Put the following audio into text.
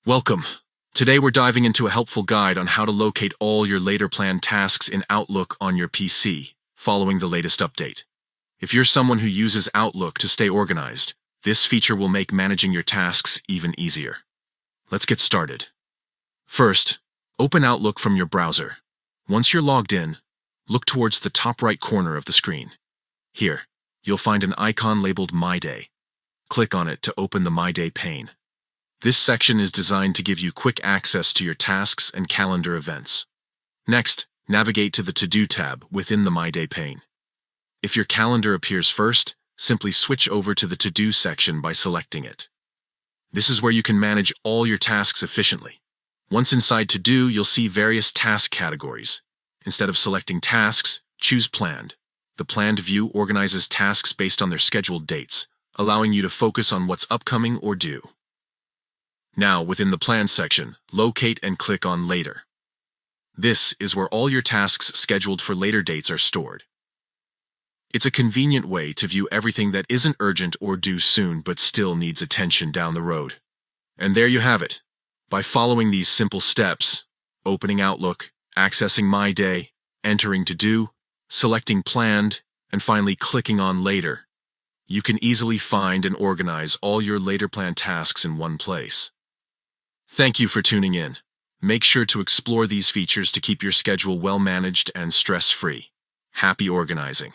Welcome. Today we're diving into a helpful guide on how to locate all your later planned tasks in Outlook on your PC, following the latest update. If you're someone who uses Outlook to stay organized, this feature will make managing your tasks even easier. Let's get started. First, open Outlook from your browser. Once you're logged in, look towards the top right corner of the screen. Here, you'll find an icon labeled My Day. Click on it to open the My Day pane. This section is designed to give you quick access to your tasks and calendar events. Next, navigate to the To-Do tab within the My Day pane. If your calendar appears first, simply switch over to the To-Do section by selecting it. This is where you can manage all your tasks efficiently. Once inside To-Do, you'll see various task categories. Instead of selecting tasks, choose Planned. The Planned view organizes tasks based on their scheduled dates, allowing you to focus on what's upcoming or due. Now, within the Planned section, locate and click on Later. This is where all your tasks scheduled for later dates are stored. It's a convenient way to view everything that isn't urgent or due soon but still needs attention down the road. And there you have it. By following these simple steps, opening Outlook, accessing My Day, entering To-Do, selecting Planned, and finally clicking on Later, you can easily find and organize all your later planned tasks in one place. Thank you for tuning in. Make sure to explore these features to keep your schedule well managed and stress-free. Happy organizing!